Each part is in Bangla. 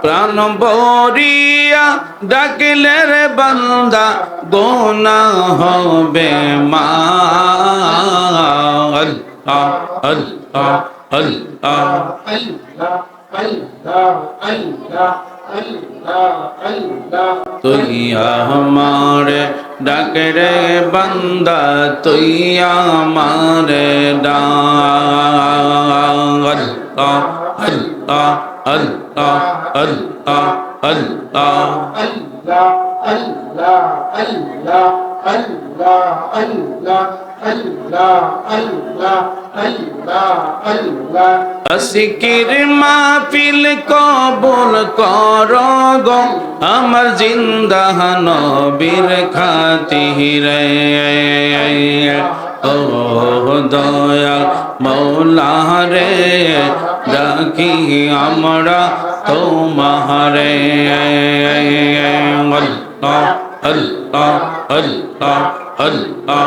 প্রাণ ভরিয়া ডাকলে রে বান্দা গোনাহ হবে মাফ। আল্লাহ আল্লাহ আল্লাহ তুই আমারে ডাক রে বান্দা, তুই আমারে ডাক। আল্লাহ আল্লাহ আল্লাহ আল্লাহ আল্লাহ আসিকির মাহফিল কবুল কর গো আমার জিন্দা নবীর খাতিরে। ও দয়াল মৌলা রে ডাকি আমরা তোমারে। আল্লাহ আল্লাহ আল্লাহ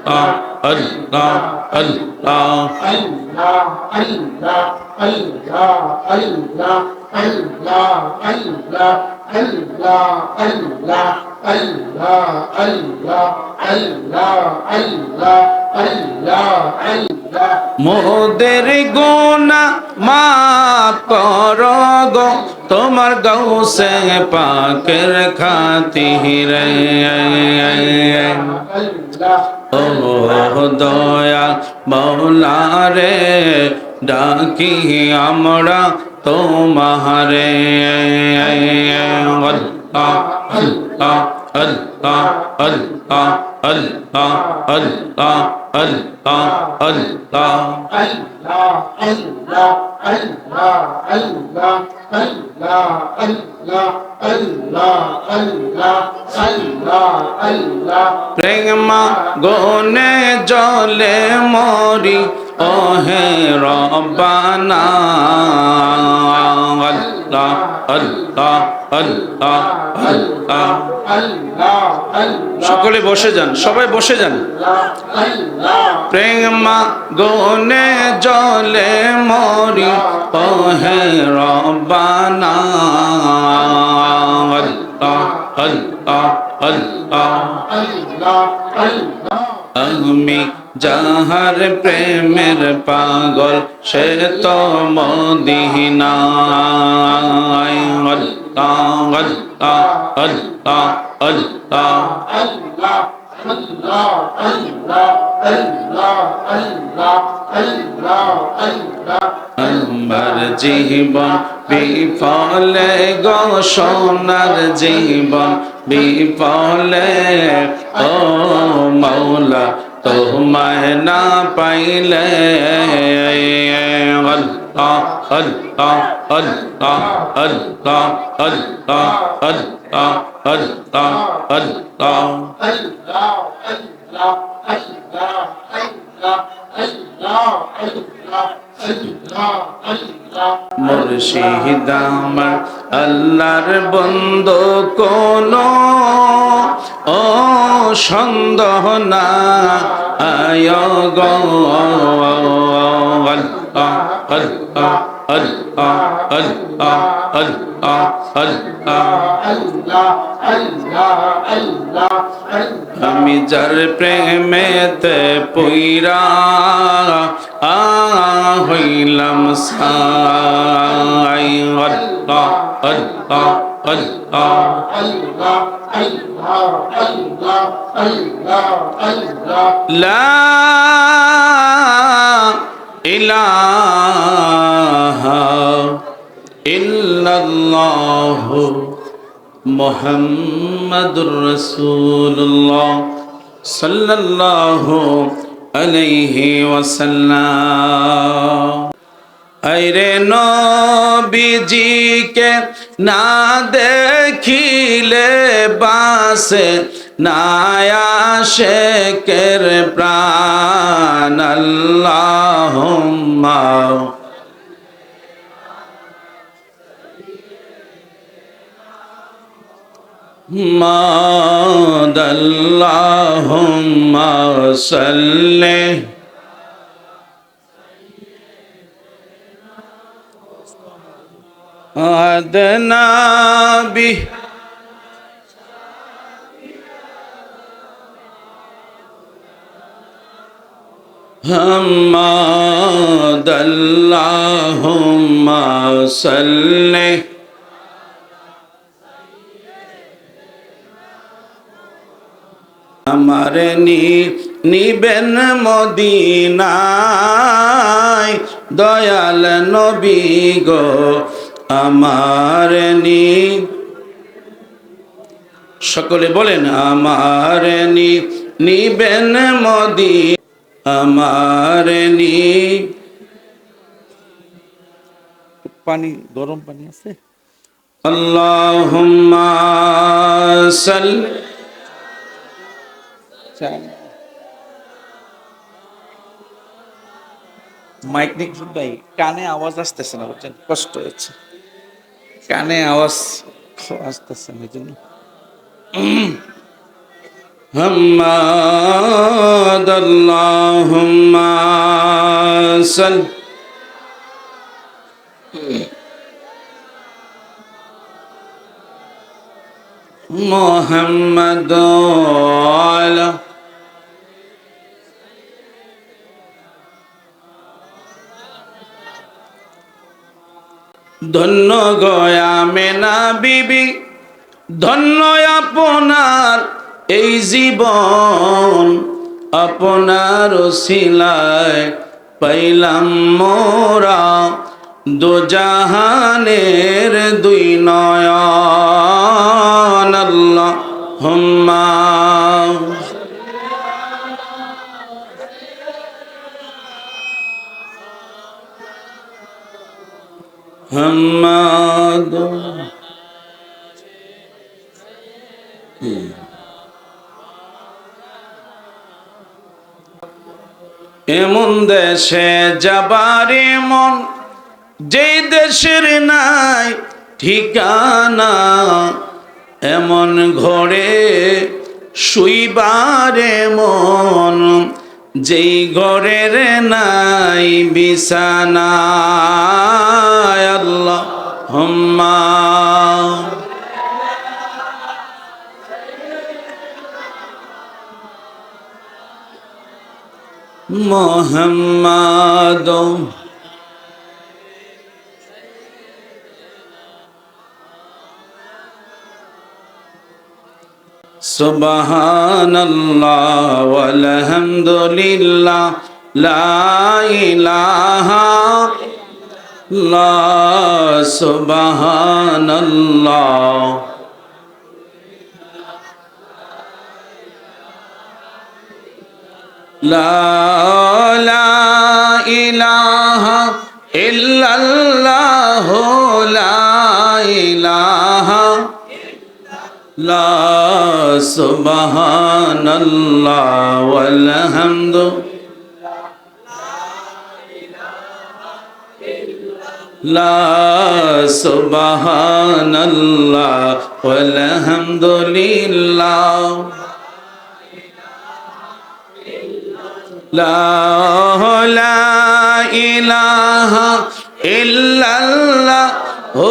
আল্লাহ আল্লাহ আল্লাহ আল্লাহ মোদের গুনাহ মাফ কর গো তোমার গৌসে পাকের খাতিরে। ও দয়াল মৌলা রে ডাকি আমরা তোমারে। আল্লাহ আল্লাহ আল্লাহ আল্লাহ আল্লাহ আল্লাহ আল্লাহ আল্লাহ প্রেমা গনে জলে মরি ও হে রব্বানা। আল্লাহ আল্লাহ আল্লাহ আল্লাহ সকলে বসে যান, সবাই বসে যান। প্রেমা গনে জলে মরি ও হে রব্বানা। আল্লাহ আল্লাহ আল্লাহ আমি যাহার প্রেমের পাগল সে তো মদিনায়। আল্লাহ আল্লাহ আল্লাহ আল্লাহ আমার জীবন বিফলে গো সোনার জীবন বিফলে। ও মৌলা তোমায় না পাইলে। আল্লাহ আল্লাহ আল্লাহ আল্লাহ আল্লাহ আল্লাহ আল্লাহ আল্লাহ মুর্শিদ আমার আল্লাহর বন্ধু কোনো ও সন্দেহ না আয় গো। আল্লাহ আল্লাহ আল্লাহ আল্লাহ আল্লাহ আল্লাহ আমি যার প্রেমেতে পইরা হইলাম সাই। আল্লাহ আল্লাহ আল্লাহ লা ইলাহা ইল্লাল্লাহু মুহাম্মাদুর রাসূলুল্লাহ সাল্লাল্লাহু আলাইহি ওয়াসাল্লাম। আইরে নবীজিকে না দেখিলে বাসে না আশিকের প্রাণ। আল্লাহুম্মা আল্লাহুম্মা সাল্লি أدنى به حمد اللهم صل আমার নিবেন মদিনায় দয়াল নবী গো আমার সকলে বলেন আমার নিবেন মদিনায় আমার পানি গরম পানি আছে আল্লাহুম্মা সাল্লি মাইক নিক ভাই কানে আওয়াজ আসতেছে না বুঝছেন কষ্ট হচ্ছে কানে আওয়াজ আসতেছে না এই জন্য حمد اللهم صل محمد على ধন্য গয়া মেনা বিবি ধন্য আপনার এই জীবন আপনার ওসিলায় পাইলাম মোরা দোজাহানের দুই নয়ন আল্লাহুম্মা হাম্মাদ এমন দেশে যাবার মন যেই দেশের নাই ঠিকানা এমন ঘরে শুইবারে মন যেই ঘরের নাই বিছানা আল্লাহুম্মা মুহাম্মাদ সুবহানাল্লাহ ওয়ালহামদুলিল্লাহ লা ইলাহা ইল্লাল্লাহ সুবহানাল্লাহ লা ইলাহা ইল্লাল্লাহ লা ইলাহা লা সুবহানাল্লাহ ওয়ালহামদু লা সুবহানাল্লাহ ওয়ালহামদুলিল্লাহ লা ইলাহা ইল্লাল্লাহ ও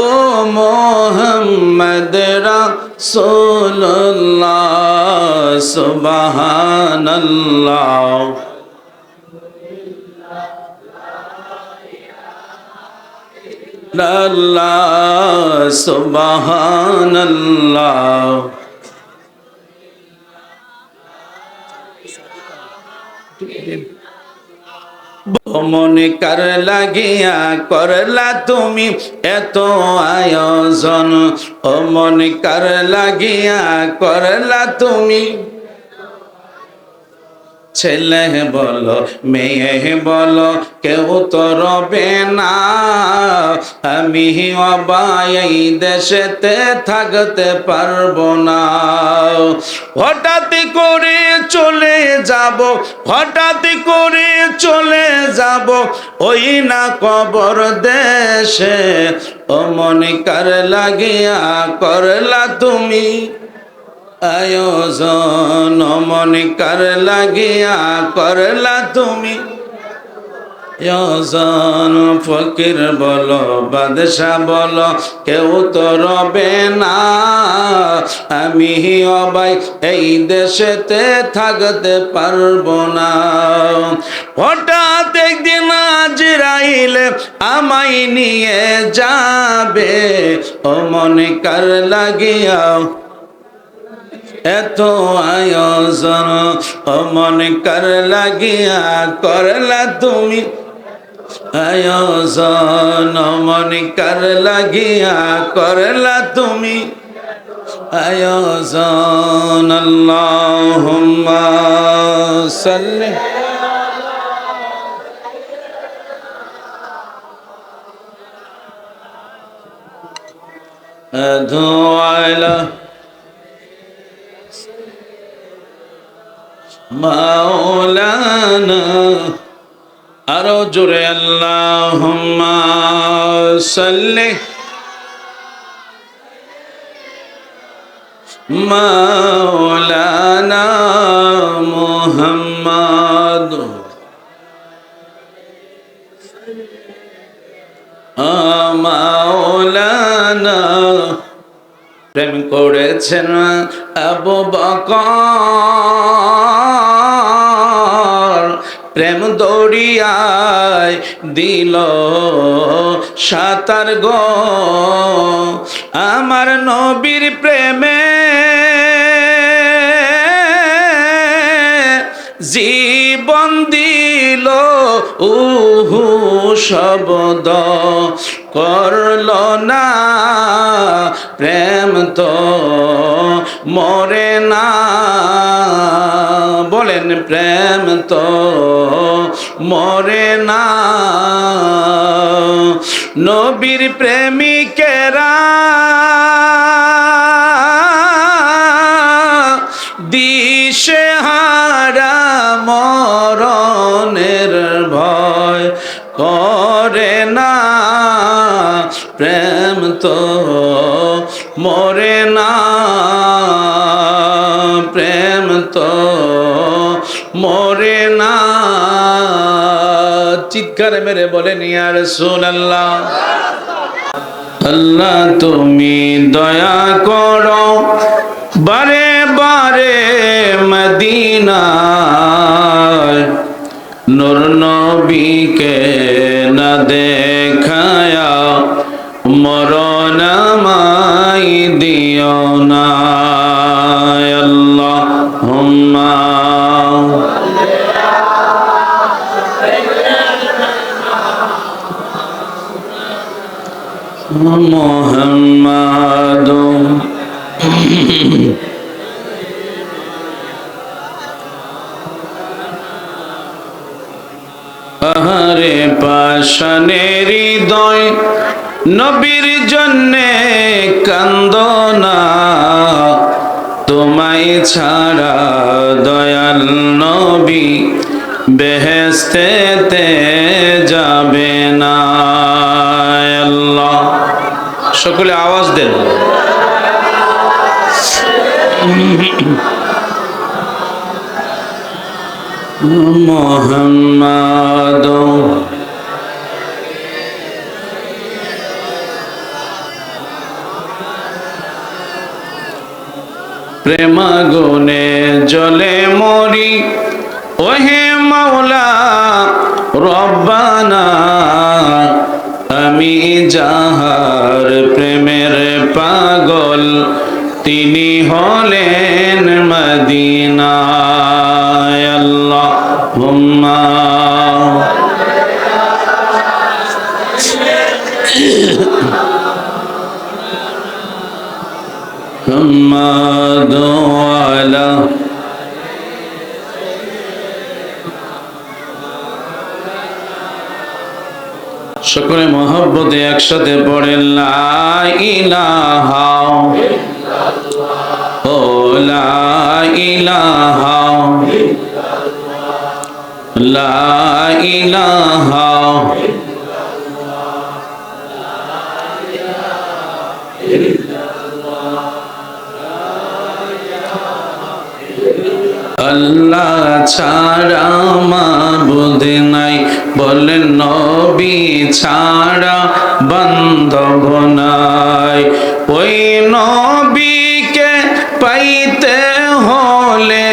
মুহাম্মদ রাসূলুল্লাহ সুবহানাল্লাহ লা সুবহানাল্লাহ মনে কার লাগিয়া করলা তুমি এত আয়োজন ও মনে কার লাগিয়া করলা তুমি ছেলে বলো মেয়ে বলো কেউ তো রবে না আমি অবাই দেশেতে থাকতে পারবো না হঠাৎ করে চলে যাব হঠাৎ করে চলে যাব ওই না কবর দেশে ও মনে কার লাগিয়া করলা তুমি আয়োজন মনে কার লাগিয়া করলা তুমি ইয়াজান ফকির বলো বাদশা বলো কেউ তো রবে না, আমি অবাই এই দেশেতে থাকতে পারবো না। হঠাৎ একদিন আজরাইলে আমায় নিয়ে যাবে, ও মনে কার লাগিয়া এত আয়োজন, ও মনে কার লাগিয়া করলা তুমি আয়োজন, ও মনে কার লাগিয়া করলা তুমি আয়োজন। আল্লাহুম্মা সাল্লি আলা মাওলানা, আরো জোরে আল্লাহুম্মা সাল্লি মাওলানা মুহাম্মদ মাওলানা। প্রেম করেছেন আবু বকর, প্রেম দরিয়ায় দিল সাঁতার গো, আমার নবীর প্রেমে জীবন দিল উহু শব্দ করল না, প্রেম তো মরে না, বলেন প্রেম তো মরে না। নবীর প্রেমিকেরা দিশেহারা মরণের ভয় করে না, প্রেম তো মরে না, প্রেম তো মরে না। চিৎকার মেরে বলেন ইয়া রাসূলুল্লাহ। আল্লাহ তুমি দয়া করো বারে বারে মদিনায়, নূর নবীকে না দেখায়া মরণ আমায় দিও না। আল্লাহুম্মা মুহাম্মাদ। আহারে পাষাণের হৃদয় নবীর জন্যে কান্দনা, তোমায় ছাড়া দয়াল নবী বেহেশতেতে যাবে না। আল্লাহ সকলে আওয়াজ দেন। মুহাম্মাদ প্রেমাগুনে জ্বলে মরি, ওহে মাওলা রব্বানা, আমি যাহার প্রেমের পাগল তিনি হলেন মদিনায়। আল্লাহুম্মা মুহাম্মাদ আলা সকলে মহব্বতে একসাথে পড়েন লা ইলাহা ও লা ইলাহা লা ইলাহা আল্লাহ ছাড়া মাবুদ নাই, বলেন নবী ছাড়া বান্ধব নাই। ওই নবীকে পাইতে হলে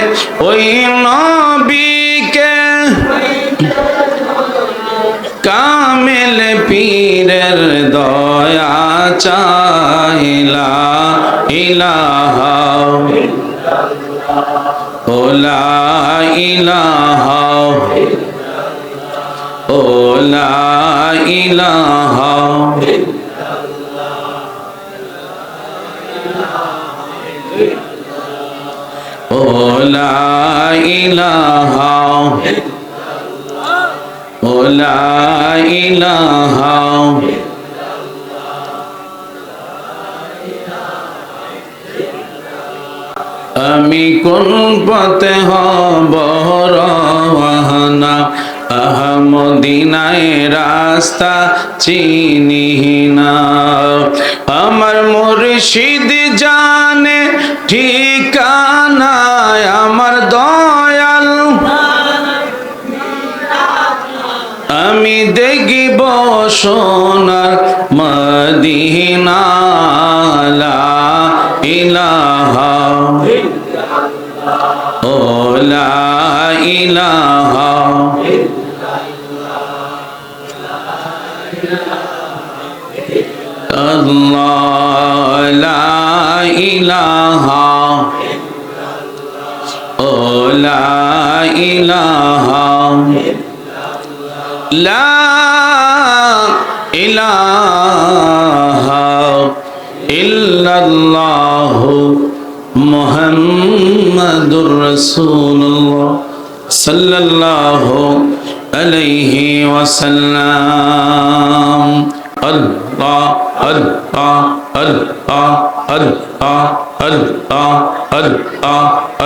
ওই নবীকে কামেল পীরের দয়া চাইলা ইলাহা ওলা ইলাহা ওলা ইলাহা ওলা ইলাহা ওলা ইলাহা আমি কোন পথে হব রওয়ানা আহমদিনায় রাস্তা চিনি না। আমার মুর্শিদ জানে ঠিকানা আমার দয়াল আমি দেখিব সোনার মদিনা লা ইলাহা ও লা ইলাহা আল্লাহ লা ইলাহা ও লা ইলাহা লা ইলাহা ইল্লাল্লাহু মুহাম্মাদুর রাসূলুল্লাহ সাল্লাল্লাহু আলাইহি ওয়াসাল্লাম। আল্লাহ আল্লাহ আল্লাহ আল্লাহ আল্লাহ আল্লাহ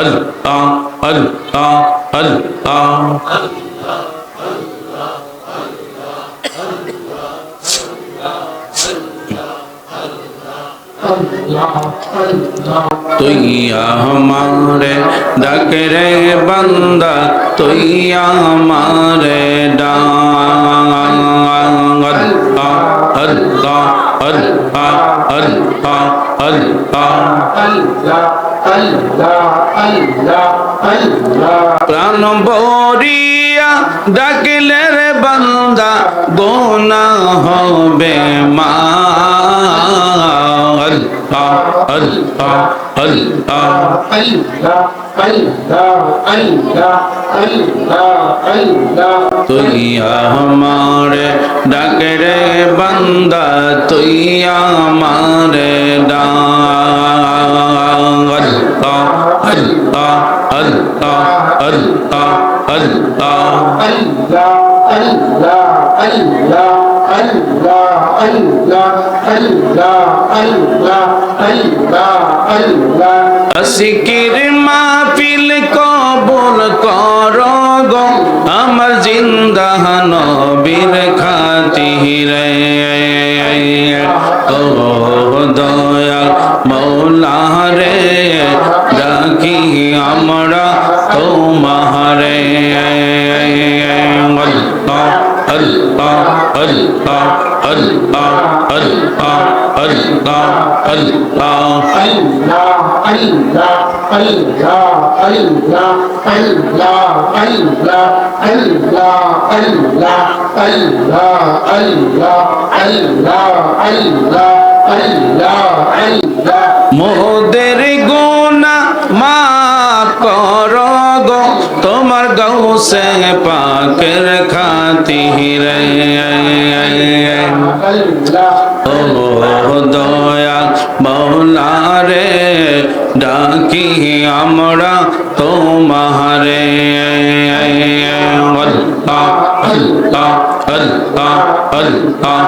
আল্লাহ আল্লাহ আল্লাহ তুই আমারে ডাক রে বান্দা তুই আমারে ডাক আল্লাহ আল্লাহ আল্লাহ আল্লাহ প্রাণ ভরিয়া ডাকলে রে বান্দা গুনাহ হবে মা। আল্লাহ আল্লাহ আল্লাহ তুই আমারে ডাক রে বান্দা তুই আমারে ডাক আল্লাহ আল্লাহ আল্লাহ আল্লাহ আশিকির মাহফিল কবুল কর গো আমার জিন্দা নবীর খাতিরে। ও দয়াল মৌলা রে ডাকি আমরা তোমারে। আল্লাহ আল্লাহ আল্লাহ আল্লাহ আল্লাহ আল্লাহ আল্লাহ মোদের গুনাহ মাফ করো গো তোমার গৌসে পাকের খাতিরে। ও দয়া মৌলা রে ডাকি আমরা তোমারে। আল্লাহ আল্লাহ আল্লাহ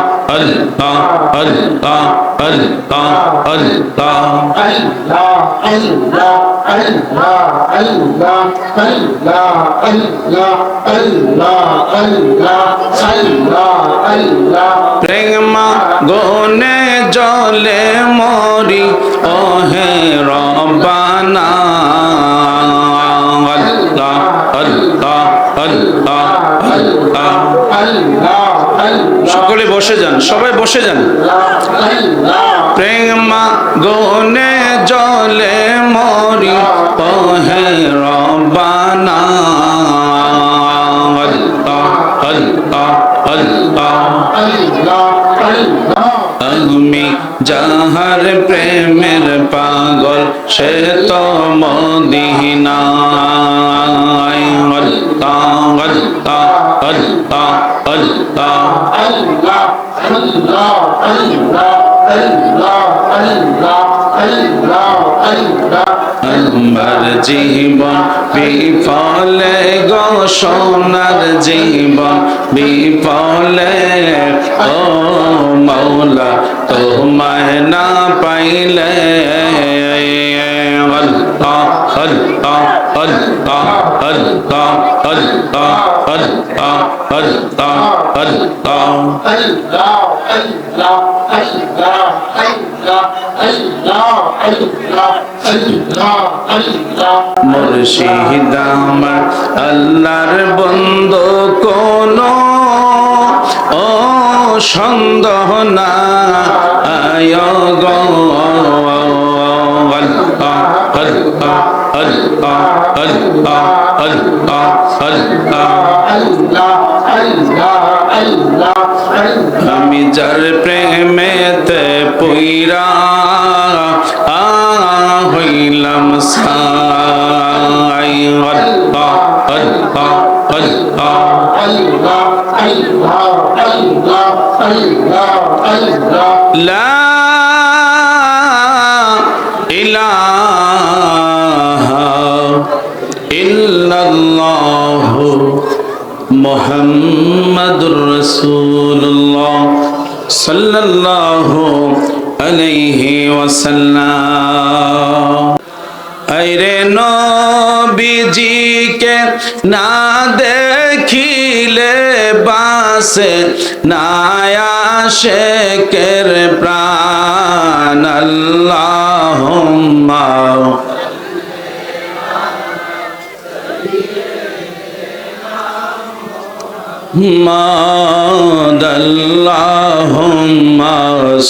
আল্লাহ আল্লাহ আল্লাহ আল্লাহ আল্লাহ প্রেমা গনে জলে মরি ওহে রব্বানা। আল্লাহ আল্লাহ আল্লাহ আল্লাহ সবাই বসে যান। প্রেম গুনে জলে মরি ওহে রব্বানা আল্লাহ আল্লাহ আল্লাহ। আমি যাহার প্রেমের পাগল সে তো মদিনায়। আল্লাহ আল্লাহ আল্লাহ আল্লাহ আল্লাহ আল্লাহ আল্লাহ আল্লাহ আল্লাহ আল্লাহ। আমার জীবন বিফলে গো সোনার জীবন বিফলে ও মৌলা তোমায় না পাইলে। আল্লাহ আল্লাহ আল্লাহ আল্লাহ আল্লাহ আল্লাহ আল্লাহ আল্লাহ আল্লাহ আল্লাহ আল্লাহ আল্লাহ আল্লাহ আল্লাহ আল্লাহ। মুর্শিদ আমার আল্লাহর বন্ধু কোনো ও সন্দেহ না আয় গো। আল্লাহ আল্লাহ আল্লাহ আল্লাহ আল্লাহ আল্লাহ আল্লাহ আল্লাহ আল্লাহ। আমি যার প্রেমেতে পইরা হইলাম সাই। আল্লাহ আল্লাহ আল্লাহ আল্লাহ আল্লাহ আল্লাহ আল্লাহ আল্লাহ। লা ইলাহা ইল্লাল্লাহু মুহাম্মাদুর রাসূলুল্লাহ সাল্লাল্লাহু আলাইহি ওয়াসাল্লাম। আইরে নবীজিকে না দেখিলে বাসে না আশিকের প্রাণ। আল্লাহুম্মা মাদ আল্লাহুম্মা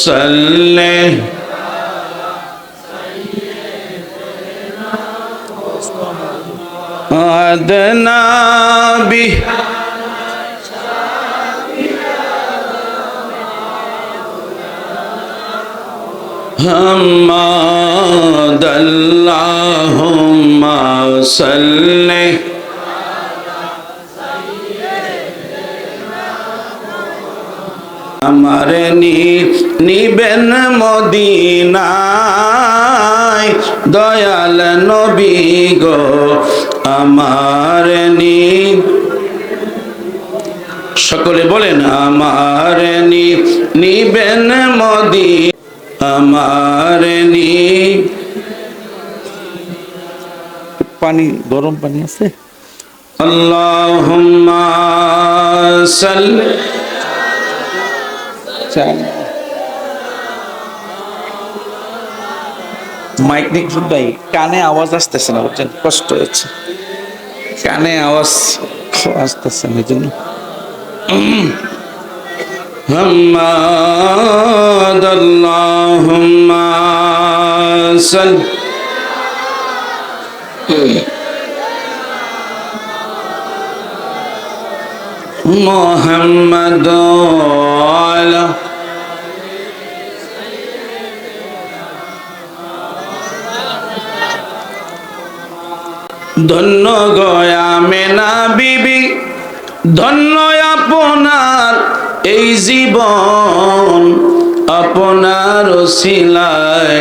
সাল্লি আদনা বি হাম্মাদ আল্লাহুম্মা সাল্লি আমার নিবেন মদিনায় দয়াল নবী গো আমার সকলে বলেন আমার নিবেন মদি আমার পানি গরম পানি আছে। আল্লাহুম্মা সাল্লি মাইক নিক ভাই কানে আওয়াজ আসতেছে না বুঝছেন, কষ্ট হচ্ছে কানে আওয়াজ আসতেছে না এই জন্য। হাম্মাদ আল্লাহুম্মা সাল্লি মুহাম্মাদ আলা ধন্য গয়া মেনা বিবি ধন্য আপনার এই জীবন আপনার ওসিলায়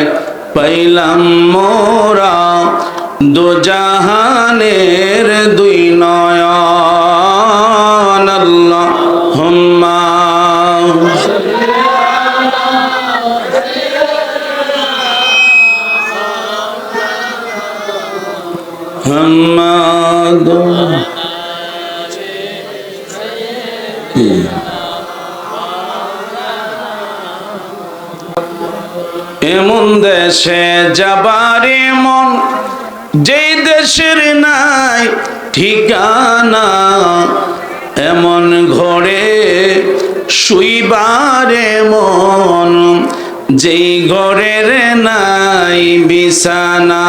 পাইলাম মোরা দোজাহানের দুই নয়ন। আল্লাহুম্মা হাম্মাদ এমন দেশে যাবারে মন যেই দেশের নাই ঠিকানা, এমন ঘরে শুইবারে মন, যেই ঘরের নাই বিছানা।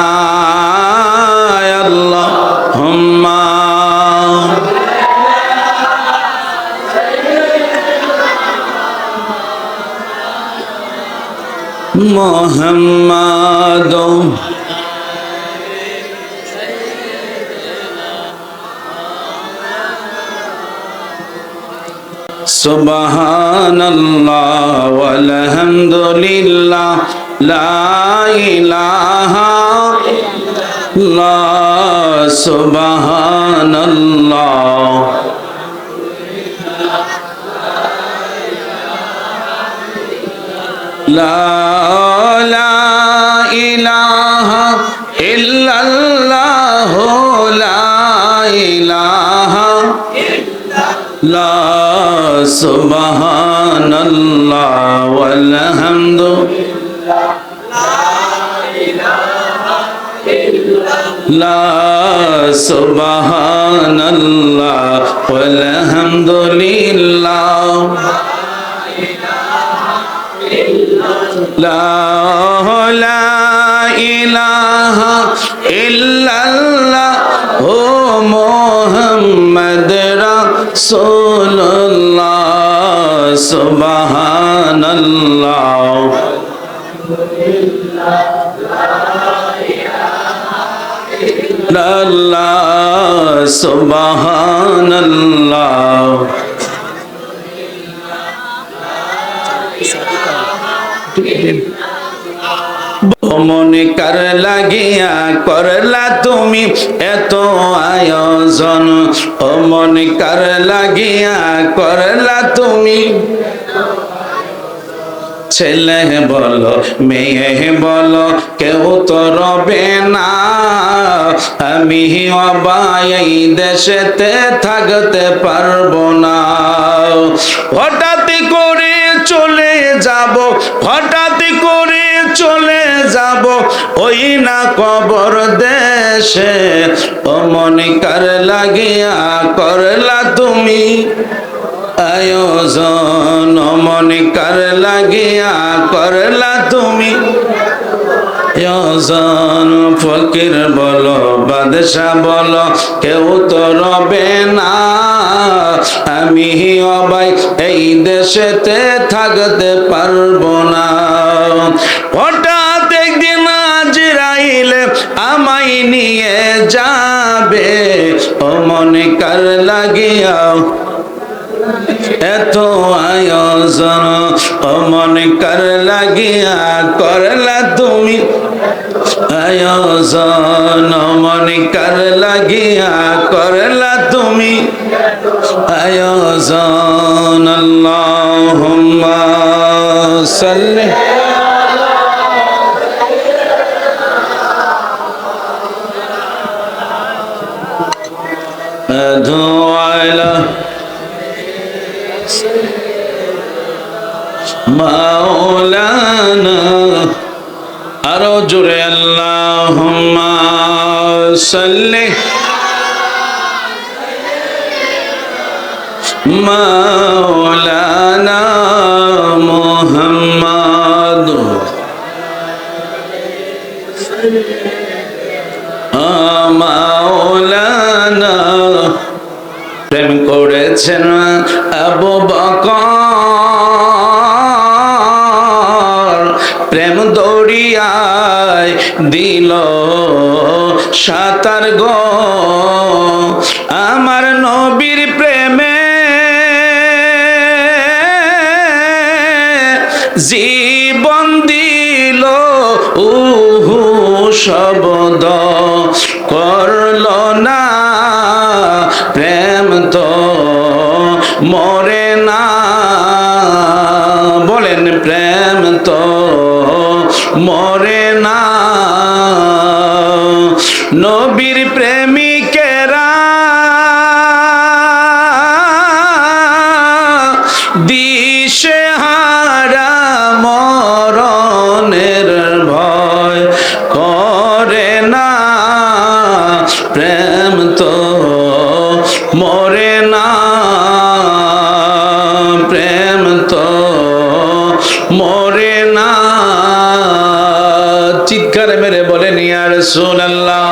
আল্লাহুম্মা মুহাম্মাদ সুবহানাল্লাহ ওয়ালহামদুলিল্লাহ লা ইলাহা ইল্লাল্লাহ সুবহানাল্লাহ। লা ইলাহা ইল্লাল্লাহ লা ইলাহা ইল্লাল্লাহ সুবহানাল্লাহ ওয়ালহামদুলিল্লাহ সুবহানাল্লাহ ওয়ালহামদুলিল্লাহ লা ইলাহা ইল্লাল্লাহ মুহাম্মদ রাসূলুল্লাহ সুবহানাল্লাহ। সুবহানাল্লাহ। মনে কার লাগিয়া করলা তুমি এত আয়োজন, ও মনে কার লাগিয়া করলা তুমি। ছেলে বলো মেয়ে বলো কেউ তো রবে না, আমি অবাই এই দেশেতে থাকতে পারবো না। হঠাৎ করে চলে যাব, হঠাৎ করে চলে যাব ওই না কবর দেশে, ও মনে কার লাগিয়া করলা তুমি আয়োজন, ও মনে কার লাগিয়া করলা তুমি আয়োজন। ফকির বলো বাদশা বলো কেউ তো রবে না, আমি অবাই এই দেশেতে থাকতে পারবো না। হঠাৎ একদিন আজরাইলে আমায় নিয়ে যাবে, ও মনে কার লাগিয়া এত আয়োজন, ও মনে কার লাগিয়া করলা তুমি আয়োজন, ও মনে কার লাগিয়া করলা তুমি আয়োজন। আল্লাহুম্মা সাল্লি আলা মাওলানা। আরো জোরে আল্লাহুম্মা সাল্লি মাওলানা মুহাম্মাদ মাওলানা। প্রেম করেছেন আবু বকর, প্রেম দরিয়ায় দিল সাঁতার গো, আমার নবীর প্রেমে জীবন দিল উহু শব্দ করল না, প্রেম তো মরে না। বলেন প্রেম তো মরে না। নবীর প্রেমিকেরা দিশেহারা মরণের ভয় করে না, প্রেম তো মরে না, প্রেম চিৎকার মেরে বলেন ইয়া রাসূলুল্লাহ।